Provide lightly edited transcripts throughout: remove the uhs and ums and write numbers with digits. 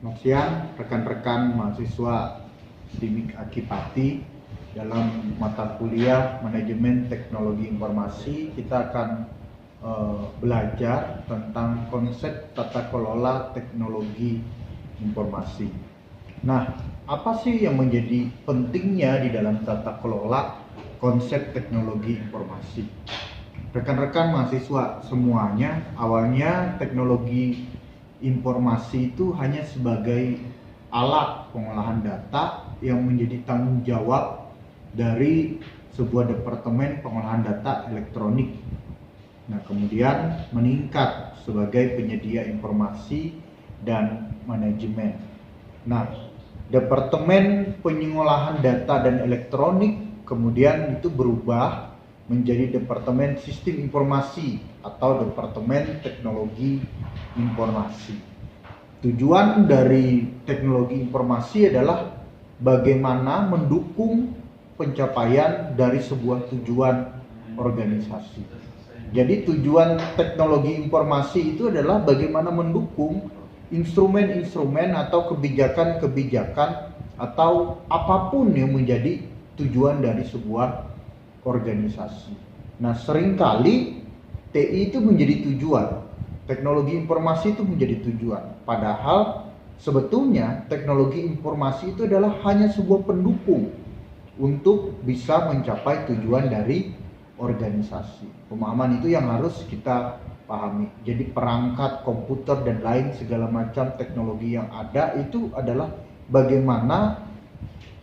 Selamat siang rekan-rekan mahasiswa STIMIK Akipati. Dalam mata kuliah Manajemen Teknologi Informasi kita akan belajar tentang konsep tata kelola teknologi informasi. Nah, apa sih yang menjadi pentingnya di dalam tata kelola konsep teknologi informasi? Rekan-rekan mahasiswa semuanya, awalnya teknologi informasi itu hanya sebagai alat pengolahan data yang menjadi tanggung jawab dari sebuah departemen pengolahan data elektronik. Nah, kemudian meningkat sebagai penyedia informasi dan manajemen. Nah, departemen pengolahan data dan elektronik kemudian itu berubah menjadi Departemen Sistem Informasi atau Departemen Teknologi Informasi. Tujuan dari teknologi informasi adalah bagaimana mendukung pencapaian dari sebuah tujuan organisasi. Jadi tujuan teknologi informasi itu adalah bagaimana mendukung instrumen-instrumen atau kebijakan-kebijakan atau apapun yang menjadi tujuan dari sebuah organisasi. Nah, seringkali TI itu menjadi tujuan, teknologi informasi itu menjadi tujuan. Padahal sebetulnya teknologi informasi itu adalah hanya sebuah pendukung untuk bisa mencapai tujuan dari organisasi. Pemahaman itu yang harus kita pahami. Jadi perangkat komputer dan lain segala macam teknologi yang ada itu adalah bagaimana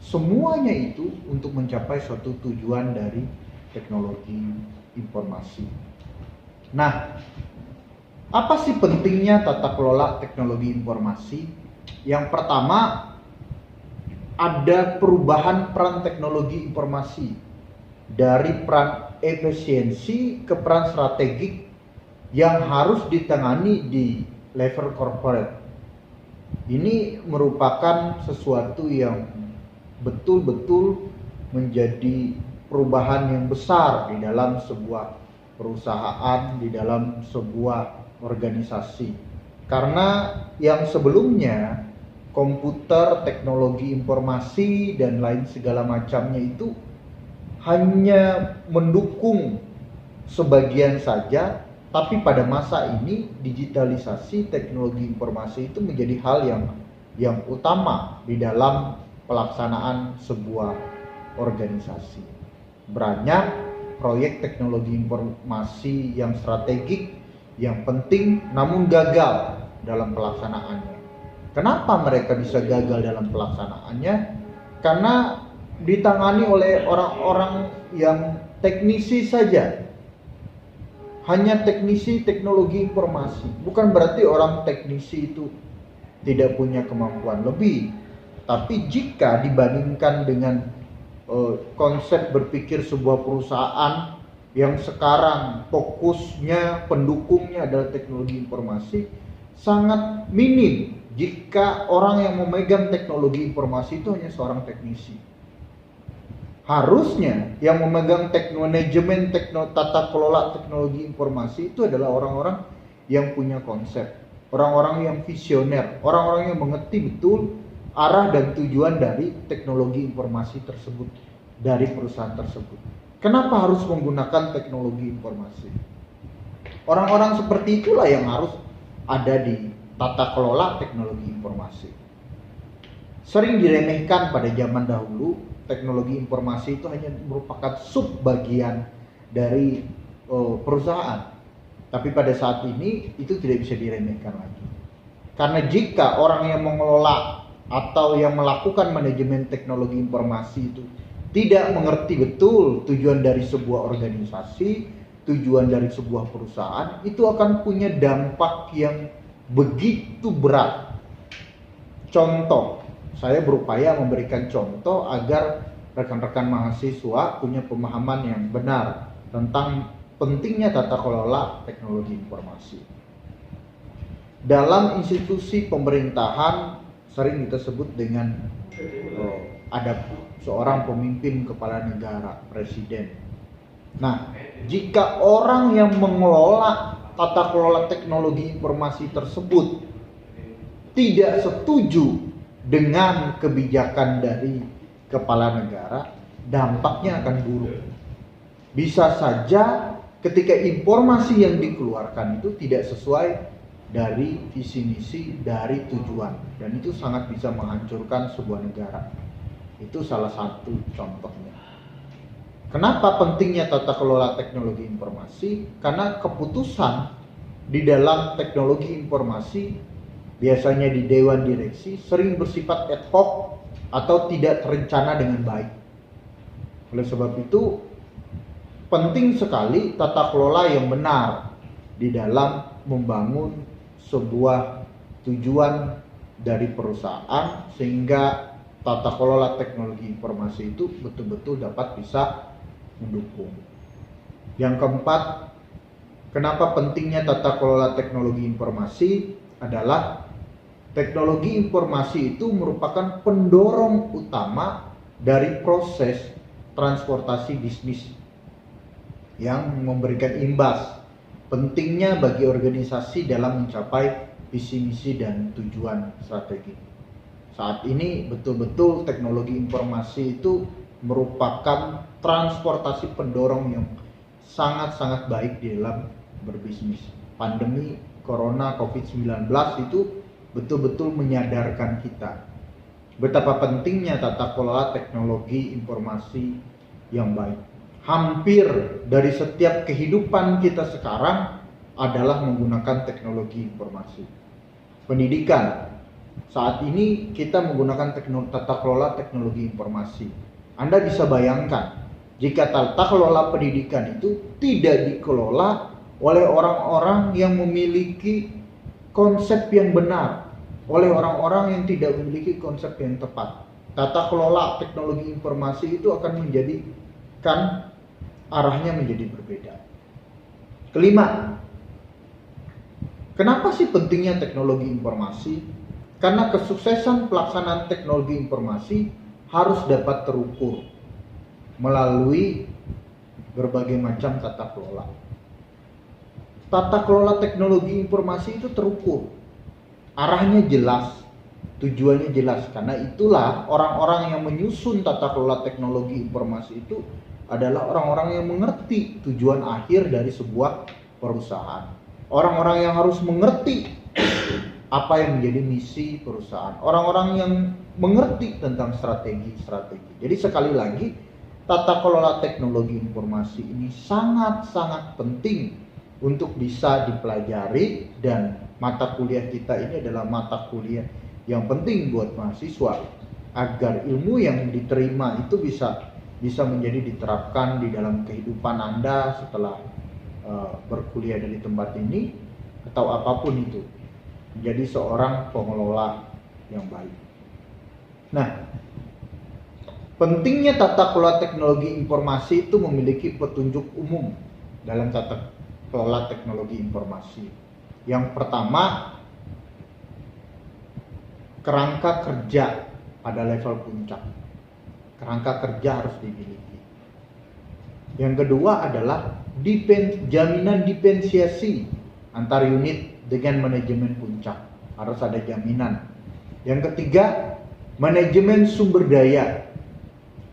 semuanya itu untuk mencapai suatu tujuan dari teknologi informasi. Nah, apa sih pentingnya tata kelola teknologi informasi? Yang pertama, ada perubahan peran teknologi informasi dari peran efisiensi ke peran strategik yang harus ditangani di level corporate. Ini merupakan sesuatu yang betul-betul menjadi perubahan yang besar di dalam sebuah perusahaan, di dalam sebuah organisasi. Karena yang sebelumnya komputer, teknologi informasi dan lain segala macamnya itu hanya mendukung sebagian saja, tapi pada masa ini digitalisasi teknologi informasi itu menjadi hal yang utama di dalam pelaksanaan sebuah organisasi. Banyak proyek teknologi informasi yang strategik, yang penting namun gagal dalam pelaksanaannya. Kenapa mereka bisa gagal dalam pelaksanaannya? Karena ditangani oleh orang-orang yang teknisi saja. Hanya teknisi teknologi informasi. Bukan berarti orang teknisi itu tidak punya kemampuan lebih. Tapi jika dibandingkan dengan konsep berpikir sebuah perusahaan yang sekarang fokusnya, pendukungnya adalah teknologi informasi, sangat minim jika orang yang memegang teknologi informasi itu hanya seorang teknisi. Harusnya yang memegang manajemen tata kelola teknologi informasi itu adalah orang-orang yang punya konsep, orang-orang yang visioner, orang-orang yang mengerti betul arah dan tujuan dari teknologi informasi tersebut, dari perusahaan tersebut. Kenapa harus menggunakan teknologi informasi? Orang-orang seperti itulah yang harus ada di tata kelola teknologi informasi. Sering diremehkan pada zaman dahulu, teknologi informasi itu hanya merupakan subbagian dari perusahaan. Tapi pada saat ini itu tidak bisa diremehkan lagi. Karena jika orang yang mengelola atau yang melakukan manajemen teknologi informasi itu tidak mengerti betul tujuan dari sebuah organisasi, tujuan dari sebuah perusahaan, itu akan punya dampak yang begitu berat. Contoh, saya berupaya memberikan contoh agar rekan-rekan mahasiswa punya pemahaman yang benar tentang pentingnya tata kelola teknologi informasi. Dalam institusi pemerintahan sering kita sebut dengan ada seorang pemimpin kepala negara, presiden. Nah, jika orang yang mengelola tata kelola teknologi informasi tersebut tidak setuju dengan kebijakan dari kepala negara, dampaknya akan buruk. Bisa saja ketika informasi yang dikeluarkan itu tidak sesuai dari visi misi, dari tujuan, dan itu sangat bisa menghancurkan sebuah negara. Itu salah satu contohnya. Kenapa pentingnya tata kelola teknologi informasi? Karena keputusan di dalam teknologi informasi biasanya di dewan direksi sering bersifat ad hoc atau tidak terencana dengan baik. Oleh sebab itu penting sekali tata kelola yang benar di dalam membangun sebuah tujuan dari perusahaan sehingga tata kelola teknologi informasi itu betul-betul dapat bisa mendukung. Yang keempat, kenapa pentingnya tata kelola teknologi informasi adalah teknologi informasi itu merupakan pendorong utama dari proses transportasi bisnis yang memberikan imbas pentingnya bagi organisasi dalam mencapai visi misi dan tujuan strategi. Saat ini betul-betul teknologi informasi itu merupakan transportasi pendorong yang sangat-sangat baik di dalam berbisnis. Pandemi Corona COVID-19 itu betul-betul menyadarkan kita betapa pentingnya tata kelola teknologi informasi yang baik. Hampir dari setiap kehidupan kita sekarang adalah menggunakan teknologi informasi. Pendidikan, saat ini kita menggunakan tata kelola teknologi informasi. Anda bisa bayangkan jika tata kelola pendidikan itu tidak dikelola oleh orang-orang yang memiliki konsep yang benar, oleh orang-orang yang tidak memiliki konsep yang tepat. Tata kelola teknologi informasi itu akan menjadikan arahnya menjadi berbeda. Kelima, kenapa sih pentingnya teknologi informasi? Karena kesuksesan pelaksanaan teknologi informasi harus dapat terukur melalui berbagai macam tata kelola. Tata kelola teknologi informasi itu terukur, arahnya jelas, tujuannya jelas. Karena itulah orang-orang yang menyusun tata kelola teknologi informasi itu adalah orang-orang yang mengerti tujuan akhir dari sebuah perusahaan. Orang-orang yang harus mengerti apa yang menjadi misi perusahaan. Orang-orang yang mengerti tentang strategi-strategi. Jadi sekali lagi, tata kelola teknologi informasi ini sangat-sangat penting untuk bisa dipelajari, dan mata kuliah kita ini adalah mata kuliah yang penting buat mahasiswa agar ilmu yang diterima itu bisa menjadi diterapkan di dalam kehidupan Anda setelah berkuliah dari tempat ini atau apapun itu, menjadi seorang pengelola yang baik. Nah, pentingnya tata kelola teknologi informasi itu memiliki petunjuk umum dalam tata kelola teknologi informasi. Yang pertama, kerangka kerja pada level puncak. Kerangka kerja harus dimiliki. Yang kedua adalah jaminan diferensiasi antar unit dengan manajemen puncak. Harus ada jaminan. Yang ketiga, manajemen sumber daya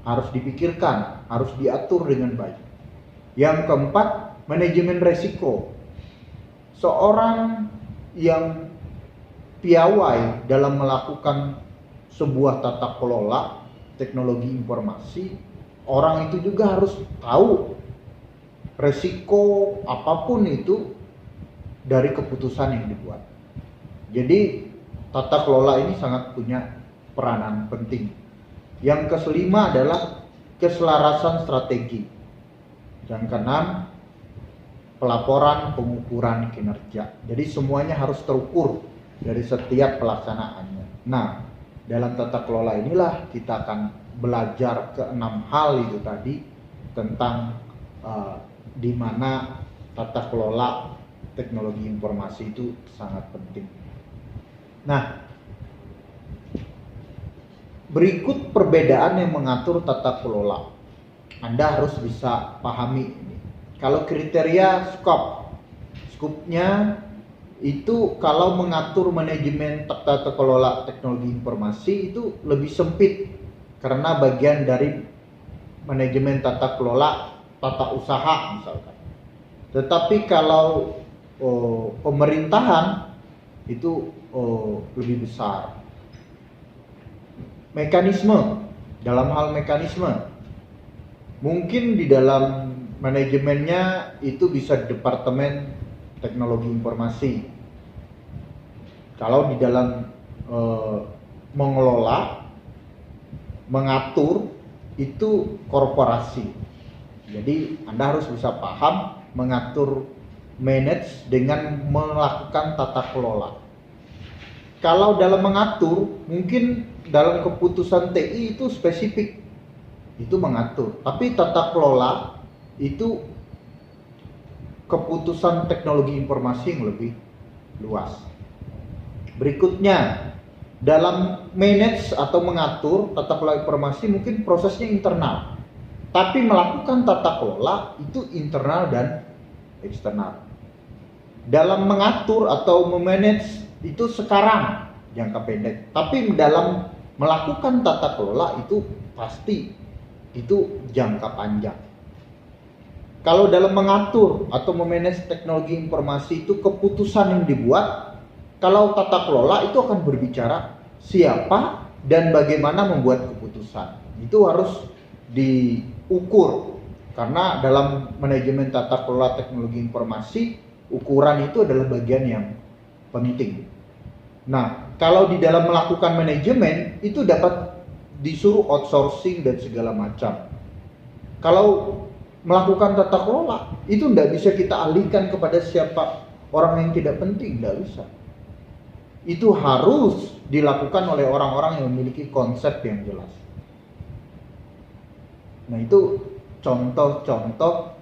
harus dipikirkan, harus diatur dengan baik. Yang keempat, manajemen resiko. Seorang yang piawai dalam melakukan sebuah tata kelola teknologi informasi, orang itu juga harus tahu resiko apapun itu dari keputusan yang dibuat. Jadi tata kelola ini sangat punya peranan penting. Yang kelima adalah keselarasan strategi. Yang keenam, pelaporan pengukuran kinerja. Jadi semuanya harus terukur dari setiap pelaksanaannya. Nah, dalam tata kelola inilah kita akan belajar ke 6 hal itu tadi tentang di mana tata kelola teknologi informasi itu sangat penting. Nah, berikut perbedaan yang mengatur tata kelola. Anda harus bisa pahami ini. Kalau kriteria skopnya itu kalau mengatur manajemen tata kelola teknologi informasi itu lebih sempit karena bagian dari manajemen tata kelola tata usaha misalkan. Tetapi kalau pemerintahan itu lebih besar. Mekanisme, dalam hal mekanisme, mungkin di dalam manajemennya itu bisa departemen teknologi informasi. Kalau di dalam mengelola, mengatur itu korporasi. Jadi Anda harus bisa paham mengatur, manage dengan melakukan tata kelola. Kalau dalam mengatur, mungkin dalam keputusan TI itu spesifik, itu mengatur. Tapi tata kelola itu keputusan teknologi informasi yang lebih luas. Berikutnya, dalam manage atau mengatur tata kelola informasi mungkin prosesnya internal. Tapi melakukan tata kelola itu internal dan eksternal. Dalam mengatur atau memanage itu sekarang jangka pendek. Tapi dalam melakukan tata kelola itu pasti itu jangka panjang. Kalau dalam mengatur atau memanage teknologi informasi itu keputusan yang dibuat, kalau tata kelola itu akan berbicara siapa dan bagaimana membuat keputusan. Itu harus diukur karena dalam manajemen tata kelola teknologi informasi ukuran itu adalah bagian yang penting. Nah, kalau di dalam melakukan manajemen itu dapat disuruh outsourcing dan segala macam. Kalau melakukan tata kelola itu tidak bisa kita alihkan kepada siapa orang yang tidak penting, tidak bisa. Itu harus dilakukan oleh orang-orang yang memiliki konsep yang jelas. Nah, itu contoh-contoh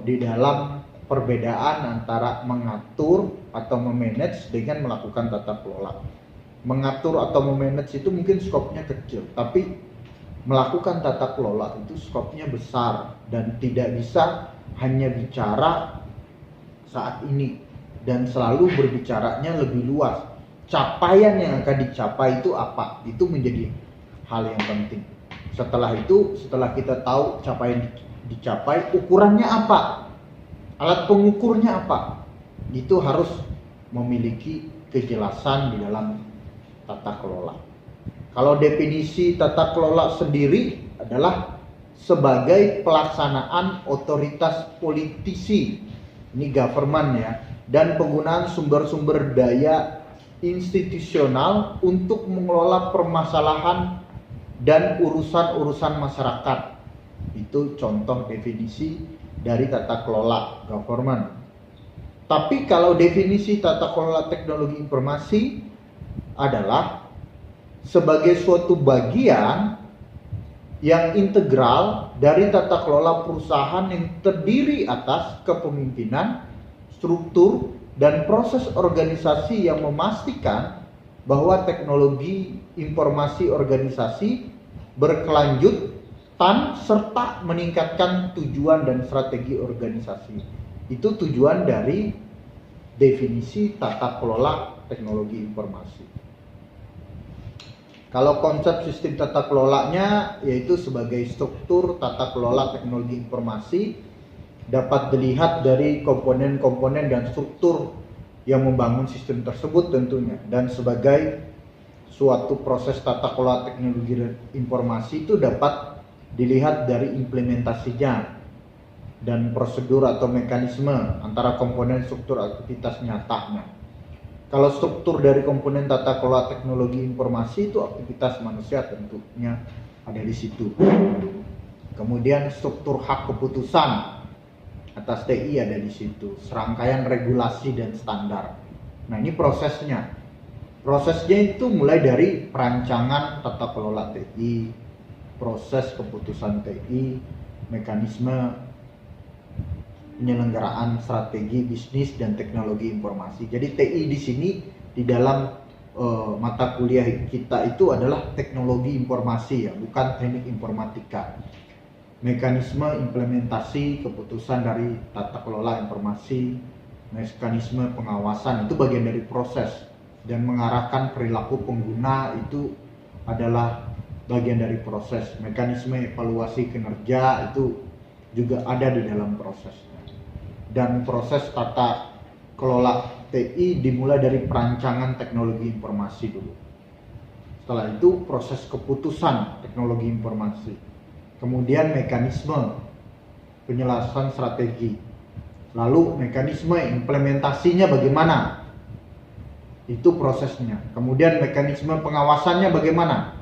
di dalam perbedaan antara mengatur atau memanage dengan melakukan tata kelola. Mengatur atau memanage itu mungkin skopnya kecil, tapi melakukan tata kelola itu skopnya besar dan tidak bisa hanya bicara saat ini dan selalu berbicaranya lebih luas. Capaian yang akan dicapai itu apa? Itu menjadi hal yang penting. Setelah itu, setelah kita tahu capaian dicapai, ukurannya apa? Alat pengukurnya apa? Itu harus memiliki kejelasan di dalam tata kelola. Kalau definisi tata kelola sendiri adalah sebagai pelaksanaan otoritas politisi, ini government ya, dan penggunaan sumber-sumber daya institusional untuk mengelola permasalahan dan urusan-urusan masyarakat. Itu contoh definisi dari tata kelola government. Tapi kalau definisi tata kelola teknologi informasi adalah sebagai suatu bagian yang integral dari tata kelola perusahaan yang terdiri atas kepemimpinan, struktur, dan proses organisasi yang memastikan bahwa teknologi informasi organisasi berkelanjutan serta meningkatkan tujuan dan strategi organisasi. Itu tujuan dari definisi tata kelola teknologi informasi. Kalau konsep sistem tata kelolanya yaitu sebagai struktur tata kelola teknologi informasi dapat dilihat dari komponen-komponen dan struktur yang membangun sistem tersebut tentunya, dan sebagai suatu proses tata kelola teknologi informasi itu dapat dilihat dari implementasinya dan prosedur atau mekanisme antara komponen struktur aktivitas nyatanya. Kalau struktur dari komponen tata kelola teknologi informasi itu aktivitas manusia tentunya ada di situ. Kemudian struktur hak keputusan atas TI ada di situ. Serangkaian regulasi dan standar. Nah, ini prosesnya. Prosesnya itu mulai dari perancangan tata kelola TI, proses keputusan TI, mekanisme penyelenggaraan strategi bisnis dan teknologi informasi. Jadi TI di sini di dalam mata kuliah kita itu adalah teknologi informasi ya, bukan teknik informatika. Mekanisme implementasi keputusan dari tata kelola informasi, mekanisme pengawasan itu bagian dari proses, dan mengarahkan perilaku pengguna itu adalah bagian dari proses. Mekanisme evaluasi kinerja itu juga ada di dalam prosesnya. Dan proses tata kelola TI dimulai dari perancangan teknologi informasi dulu. Setelah itu proses keputusan teknologi informasi. Kemudian mekanisme penjelasan strategi. Lalu mekanisme implementasinya bagaimana? Itu prosesnya. Kemudian mekanisme pengawasannya bagaimana?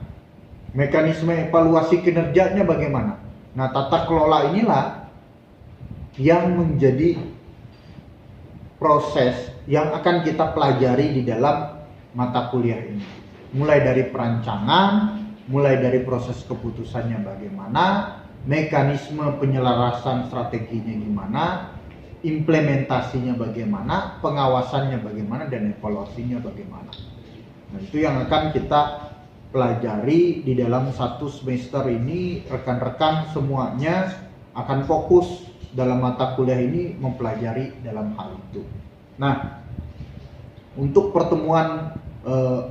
Mekanisme evaluasi kinerjanya bagaimana? Nah, tata kelola inilah yang menjadi proses yang akan kita pelajari di dalam mata kuliah ini. Mulai dari perancangan, mulai dari proses keputusannya bagaimana, mekanisme penyelarasan strateginya gimana, implementasinya bagaimana, pengawasannya bagaimana, dan evaluasinya bagaimana. Nah, itu yang akan kita pelajari di dalam satu semester ini. Rekan-rekan semuanya akan fokus dalam mata kuliah ini mempelajari dalam hal itu. Nah, untuk pertemuan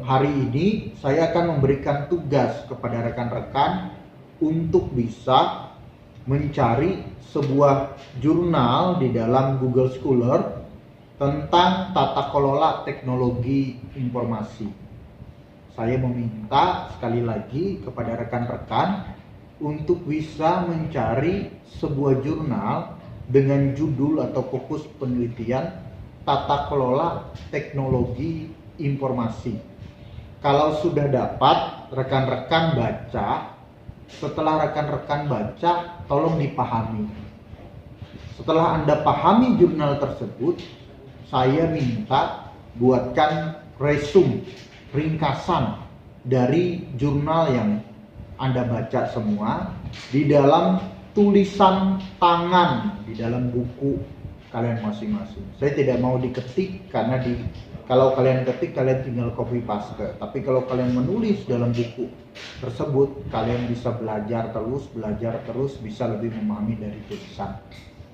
hari ini saya akan memberikan tugas kepada rekan-rekan untuk bisa mencari sebuah jurnal di dalam Google Scholar tentang tata kelola teknologi informasi. Saya meminta sekali lagi kepada rekan-rekan untuk bisa mencari sebuah jurnal dengan judul atau fokus penelitian tata kelola teknologi informasi. Kalau sudah dapat, rekan-rekan baca. Setelah rekan-rekan baca, tolong dipahami. Setelah Anda pahami jurnal tersebut, saya minta buatkan resume, ringkasan dari jurnal yang Anda baca semua di dalam tulisan tangan di dalam buku kalian masing-masing. Saya tidak mau diketik karena kalau kalian ketik kalian tinggal copy paste. Tapi kalau kalian menulis dalam buku tersebut, kalian bisa belajar terus, bisa lebih memahami dari tulisan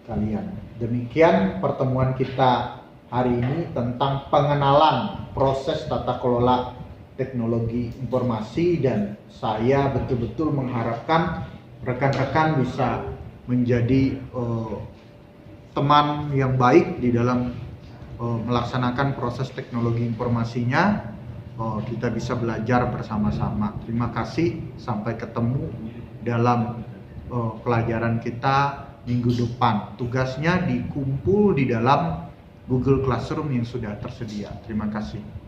kalian. Demikian pertemuan kita hari ini tentang pengenalan proses tata kelola teknologi informasi, dan saya betul-betul mengharapkan rekan-rekan bisa menjadi teman yang baik di dalam melaksanakan proses teknologi informasinya. Kita bisa belajar bersama-sama. Terima kasih, sampai ketemu dalam pelajaran kita minggu depan. Tugasnya dikumpul di dalam Google Classroom yang sudah tersedia. Terima kasih.